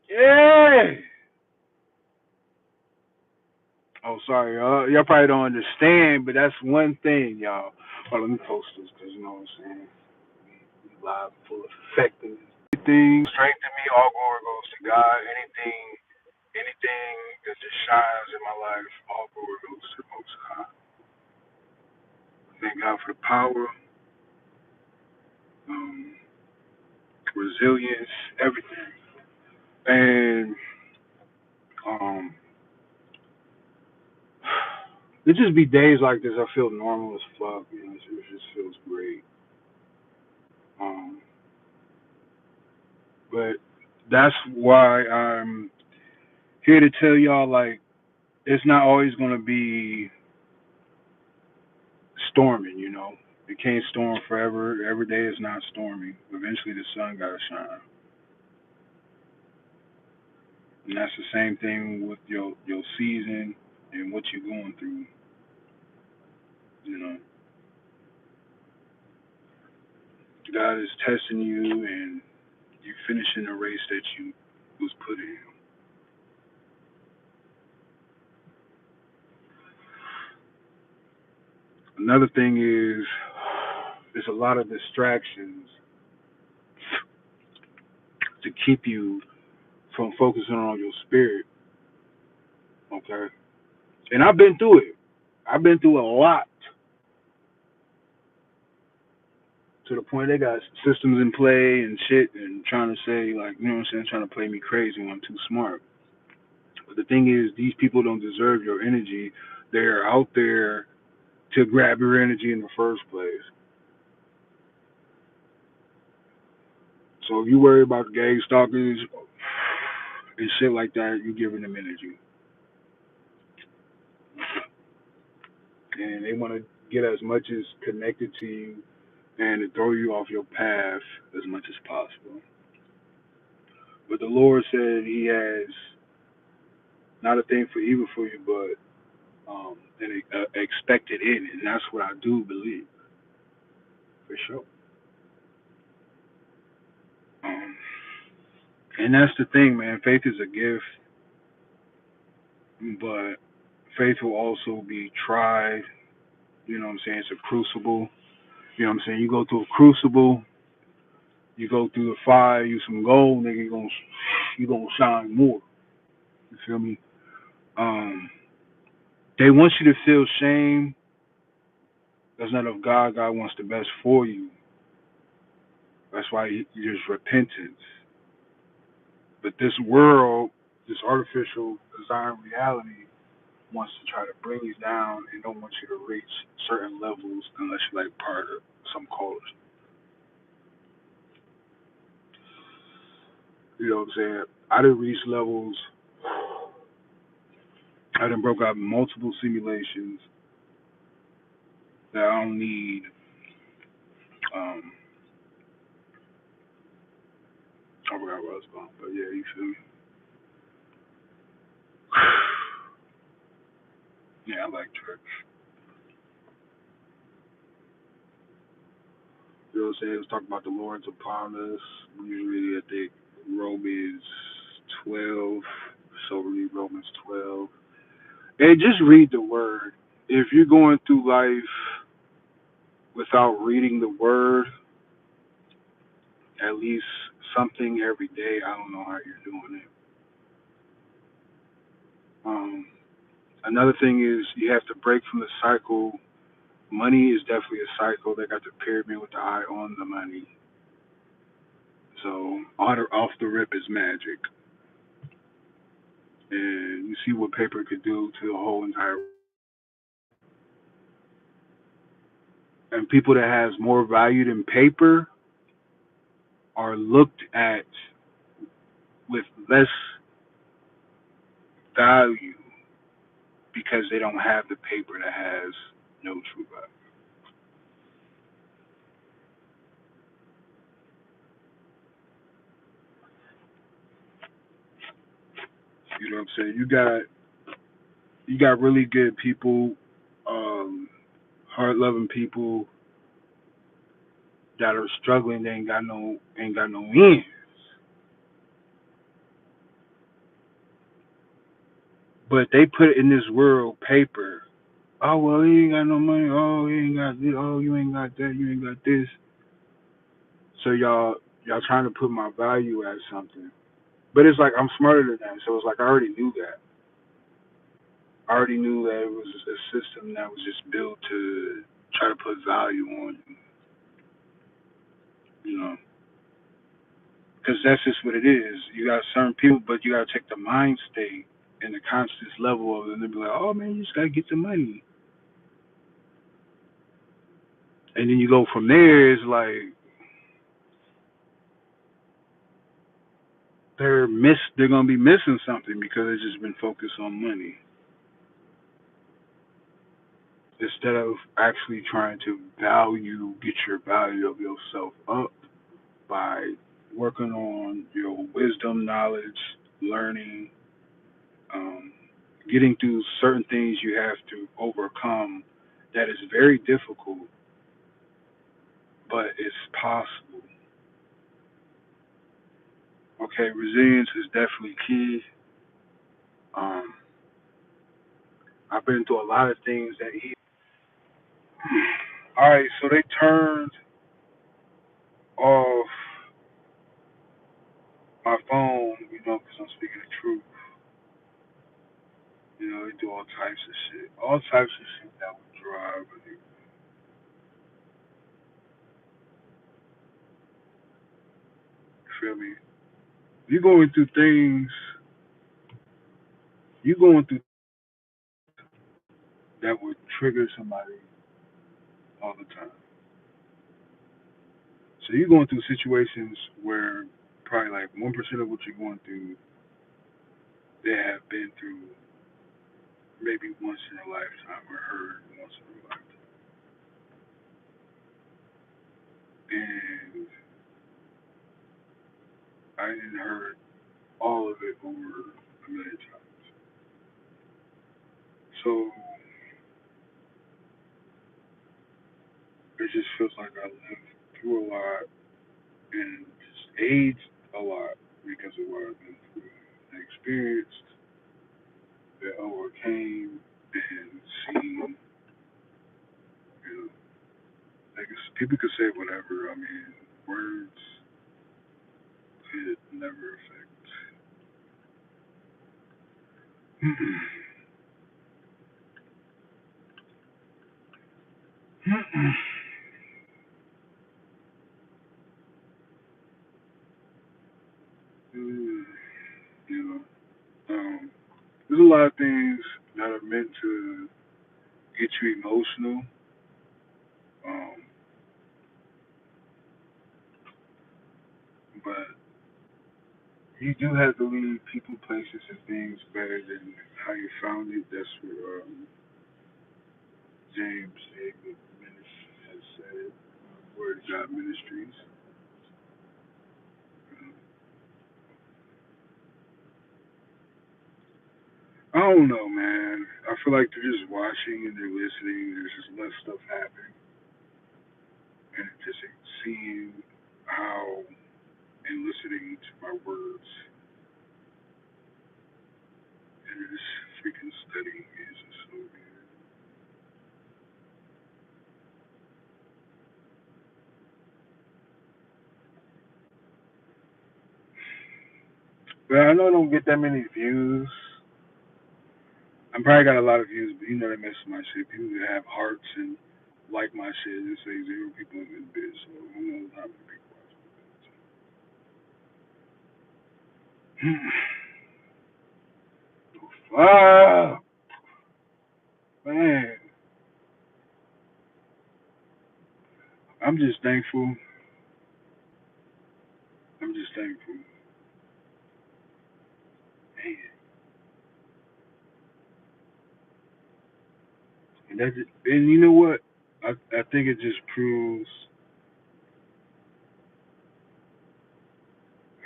Yeah. Oh, sorry. Y'all probably don't understand, but that's one thing, y'all. Oh, let me post this because you know what I'm saying. We live, full effect. Anything strengthen me, all glory goes to God. Anything that just shines in my life, all glory goes to the Most High. Thank God for the power, um, resilience, everything. And um, it just be days like this. I feel normal as fuck. You know, it just feels great. Um, but that's why I'm here to tell y'all like it's not always gonna be storming. You know, it can't storm forever. Every day is not storming. Eventually, the sun gotta shine. And that's the same thing with your season and what you're going through. You know, God is testing you, and you finishing the race that you was put in. Another thing is there's a lot of distractions to keep you from focusing on your spirit. Okay, and I've been through it. I've been through a lot to the point they got systems in play and shit and trying to say like you know what I'm saying, trying to play me crazy when I'm too smart. But the thing is, these people don't deserve your energy. They're out there to grab your energy in the first place. So if you worry about gang stalkers and shit like that, you're giving them energy, and they want to get as much as connected to you and to throw you off your path as much as possible. But the Lord said He has not a thing for evil for you, but an expected in, and that's what I do believe for sure. Um, and that's the thing, man. Faith is a gift, but faith will also be tried. You know what I'm saying? It's a crucible. You know what I'm saying? You go through a crucible, you go through the fire, you some gold, nigga, you gonna shine more. You feel me? Um, they want you to feel shame. That's not of God. God wants the best for you. That's why there's repentance. But this world, this artificial design reality, wants to try to bring you down and don't want you to reach certain levels unless you're like part of some culture. You know what I'm saying? I didn't reach levels. I done broke out multiple simulations that I don't need. Um, I forgot where I was going, but yeah, you feel me? Yeah, I like church. You know what I'm saying? Let's talk about the Lord's upon us. Usually, I think Romans 12. So read Romans 12. And just read the word. If you're going through life without reading the word, at least something every day, I don't know how you're doing it. Um, Another thing is you have to break from the cycle. Money is definitely a cycle. They got the pyramid with the eye on the money. So off the rip is magic, and you see what paper could do to the whole entire. And people that has more value than paper are looked at with less value because they don't have the paper that has no true value. You know what I'm saying? You got really good people, um, hard loving people that are struggling. They ain't got no ends. But they put it in this world paper. Oh well, he ain't got no money. Oh, he ain't got this. Oh, you ain't got that. You ain't got this. So y'all trying to put my value as something. But it's like I'm smarter than that. So it's like I already knew that. I already knew that it was a system that was just built to try to put value on you. You know, because that's just what it is. You got certain people, but you got to check the mind state and the conscious level of them. They be like, oh man, you just got to get the money. And then you go from there. It's like they're gonna be missing something because it's just been focused on money instead of actually trying to get your value of yourself up by working on your wisdom, knowledge, learning, um, getting through certain things you have to overcome. That is very difficult, but it's possible. Okay, resilience is definitely key. Um, I've been through a lot of things that he. All right, so they turned off my phone, because I'm speaking the truth. They do all types of shit. All types of shit that would drive a nigga. You feel me? You going through things, you going through that would trigger somebody all the time. So you're going through situations where probably like 1% of what you're going through, they have been through maybe once in a lifetime or heard once in a lifetime. And I didn't heard all of it over a million times. So it just feels like I lived through a lot and just aged a lot because of what I've been through. I experienced, that overcame, and seen. You know, people could say whatever. I mean, words could never affect. You know, there's a lot of things that are meant to get you emotional. Um, but you do have to leave people, places, and things better than how you found it. That's what James A. McManus has said. Word God Ministries. I don't know, man. I feel like they're just watching and they're listening. There's just less stuff happening, and just seeing how and listening to my words and just freaking studying is just so weird. But I know I don't get that many views. I probably got a lot of views, but they mess with my shit. People that have hearts and like my shit, and say zero people in this bitch. So who knows how many people watch. Ah, man, I'm just thankful. I'm just thankful. Man. And you know what? I think it just proves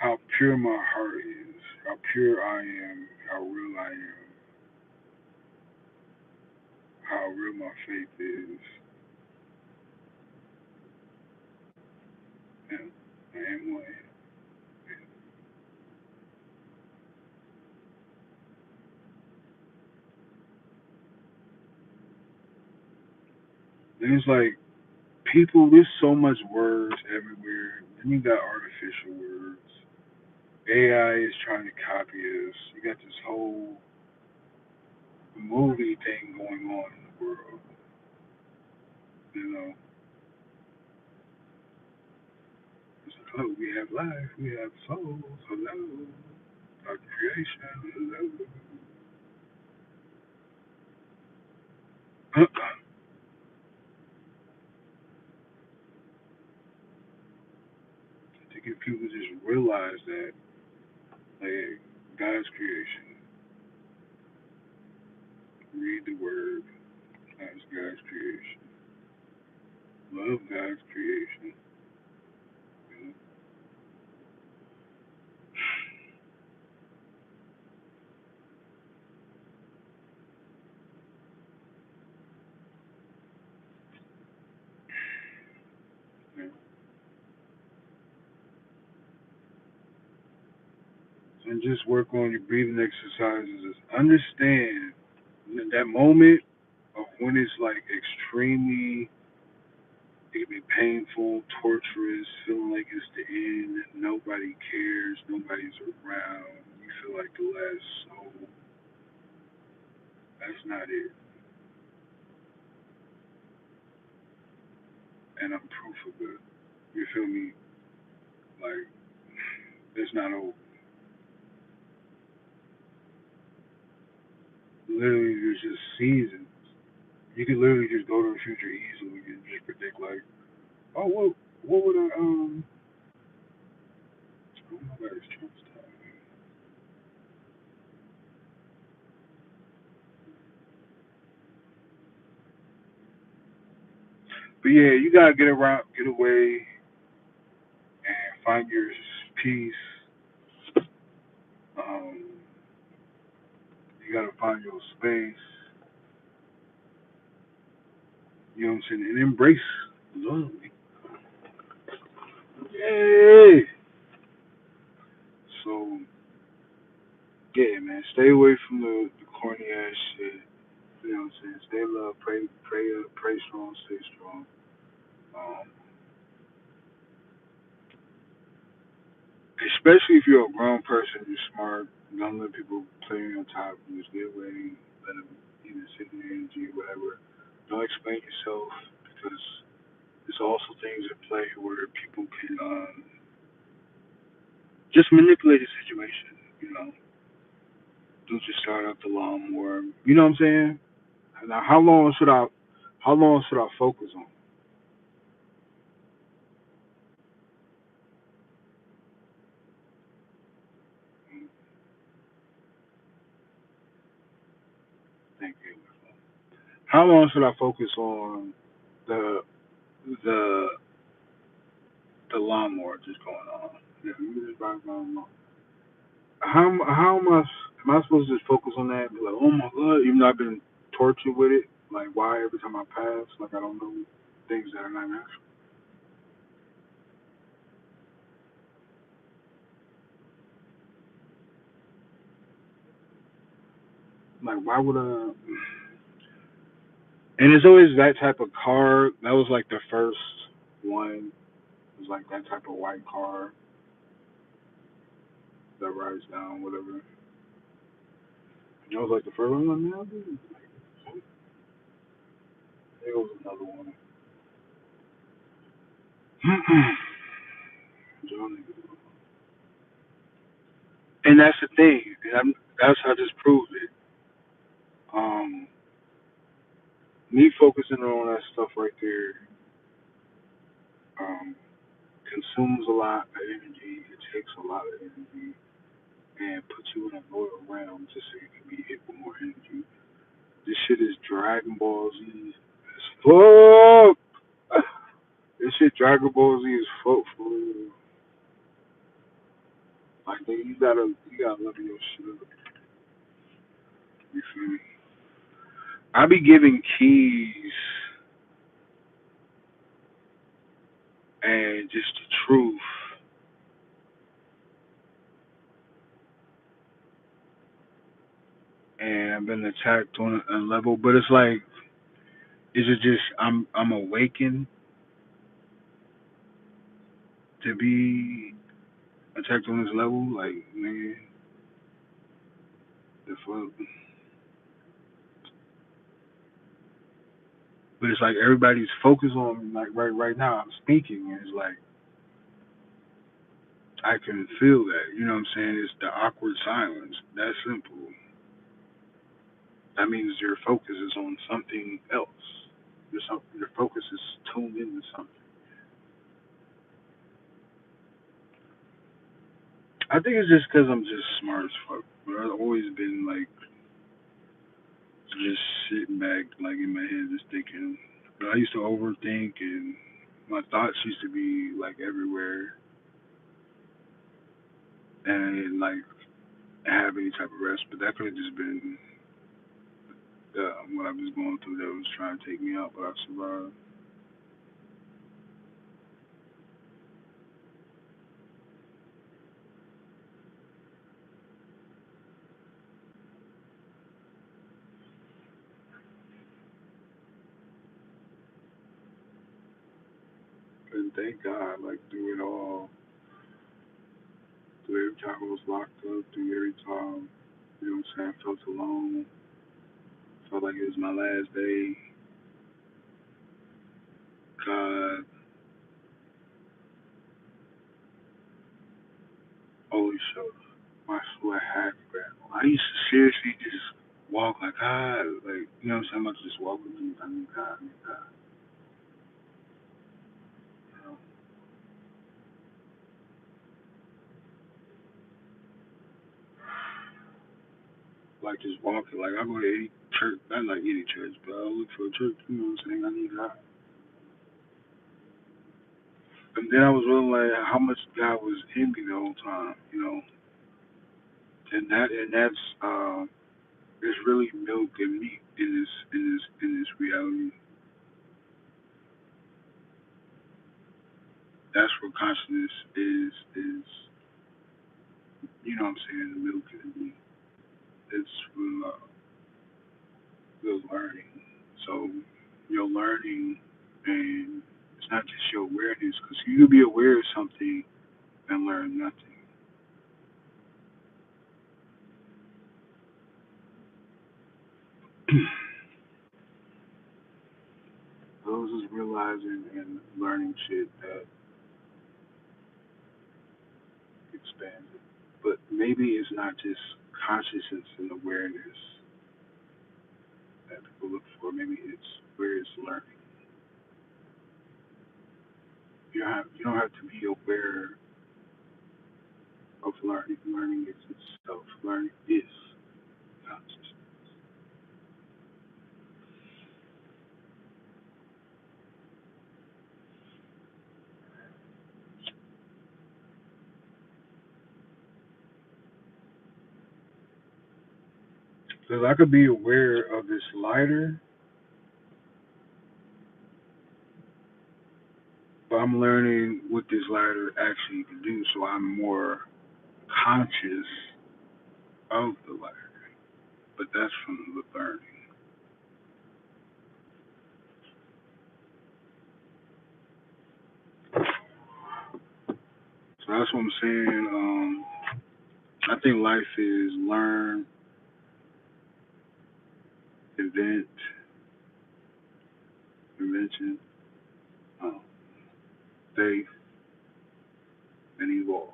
how pure my heart is, how pure I am, how real I am, how real my faith is, and I am who I am. And it's like people, there's so much words everywhere. Then you got artificial words. AI is trying to copy us. You got this whole movie thing going on in the world. You know, it's like, oh, we have life, we have souls. Hello, our creation. Hello. I think if people just realize that, like, God's creation, read the word as God's creation, love God's creation. You know, and just work on your breathing exercises. Understand that moment of when it's like extremely, it can be painful, torturous, feeling like it's the end, nobody cares, nobody's around, you feel like the last soul. That's not it. And I'm proof of it. You feel me? Like, it's not over. Literally, there's just seasons. You can literally just go to the future easily and just predict, like, oh, what would oh my God, it's Trump's time. But yeah, you gotta get around, get away, and find your peace. Um, you gotta find your space. You know what I'm saying? And embrace love. Yay! So yeah, man, stay away from the corny ass shit. You know what I'm saying? Stay love, pray strong, stay strong. Um, especially if you're a grown person, you're smart. Don't let people play on top. You just get away, let them either sit in your energy or whatever. Don't explain yourself because there's also things at play where people can just manipulate the situation. You know, don't just start up the lawnmower. You know what I'm saying? Now, how long should I focus on? Thank you. How long should I focus on the the the lawnmower just going on? Yeah, you just ride around the lawn. How am I supposed to just focus on that? And be like, oh my god, even though I've been tortured with it. Like, why every time I pass, like I don't know things that are not natural. Like, why would I? And it's always that type of car. That was like the first one. It was like that type of white car that rides down, whatever. And that was like the first one. I'm like, man, it was another one. And that's the thing. That's how I just proved it. Um, Me focusing on that stuff right there um, consumes a lot of energy. It takes a lot of energy and puts you in a lower realm just so you can be hit with more energy. This shit is Dragon Ball Z as fuck. This shit Dragon Ball Z is fuck for real. Like, nigga, you gotta love your shit. You feel me? I be giving keys and just the truth, and I've been attacked on a level, but it's like Is it just I'm awakened to be attacked on this level? Like, nigga, the fuck? But it's like everybody's focused on me. Like right now, I'm speaking, and it's like I can feel that. You know what I'm saying? It's the awkward silence. That simple. That means your focus is on something else. Your focus is tuned into something. I think it's just because I'm just smart as fuck. But I've always been like just sitting back, like in my head, just thinking. But I used to overthink, and my thoughts used to be like everywhere, and I didn't like have any type of rest. But that could have just been what I was going through that was trying to take me out, but I survived. And thank God, like through it all, through every time I was locked up, through every time, you know what I'm saying, I felt alone, felt like it was my last day. God, holy shit, my sweat had grab. I used to seriously just walk like God, like, you know what I'm saying, I'm about to just walk with me, I need God, I need God. You know? Like just walking, like I go to any church, not like any church, but I look for a church, you know what I'm saying, I need God. And then I was really like how much God was in me the whole time, you know. And that's there's really milk and meat in this reality. That's what consciousness is you know what I'm saying, the milk and the meat. It's real learning. So you're learning and it's not just your awareness because you can be aware of something and learn nothing. Those is realizing and learning shit that expands it. But maybe it's not just consciousness and awareness that people look for. Maybe it's where it's learning. You don't have to be aware of learning. Learning is itself. Learning is consciousness. Because I could be aware of this lighter, but I'm learning what this lighter actually can do. So I'm more conscious of the lighter. But that's from the learning. So that's what I'm saying. I think life is learn, invent, invention, um, faith, and evolve.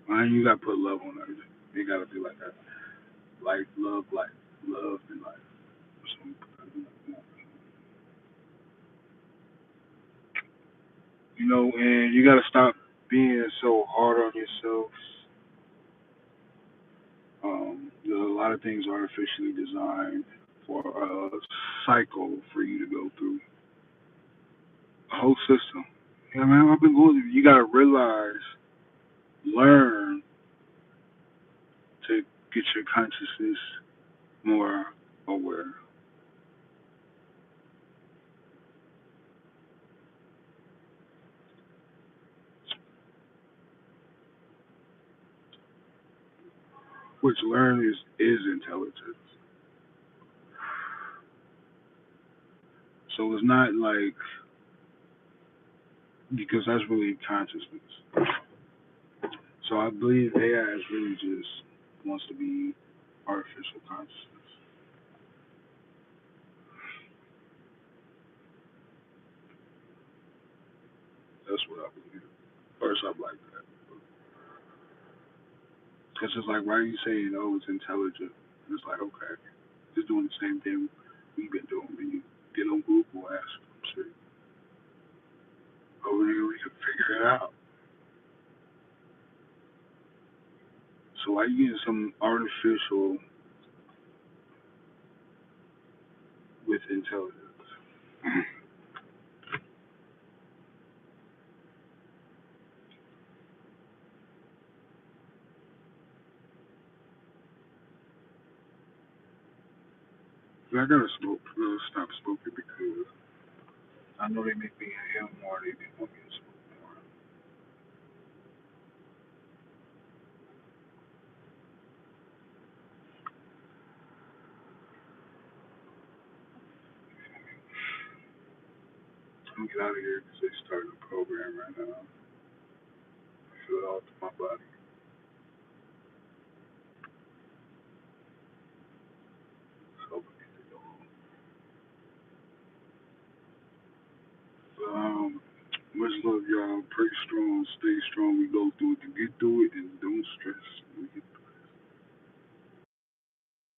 And you gotta put love on everything. You gotta be like that. Life, love, and life. So, you know, and you gotta stop being so hard on yourself. There's a lot of things artificially designed for a cycle for you to go through. A whole system. Yeah, man, I've been going through. You gotta realize, learn to get your consciousness more aware. which learn is intelligence. So it's not like because that's really consciousness. So I believe AI is really just wants to be artificial consciousness. That's what I believe. First, I'm like that. Because it's like, why are you saying, oh, it's intelligent? And it's like, okay, it's doing the same thing we've been doing. When you get on Google, ask them shit. Over there, we can figure it out. So why you getting some artificial with intelligence? I gotta smoke. I gotta stop smoking because I know they make me inhale more. They want me to smoke more. I'm gonna get out of here because they're starting a program right now. I feel it all through my body. So I need to go home. But, much love, y'all. Pray strong, stay strong. We go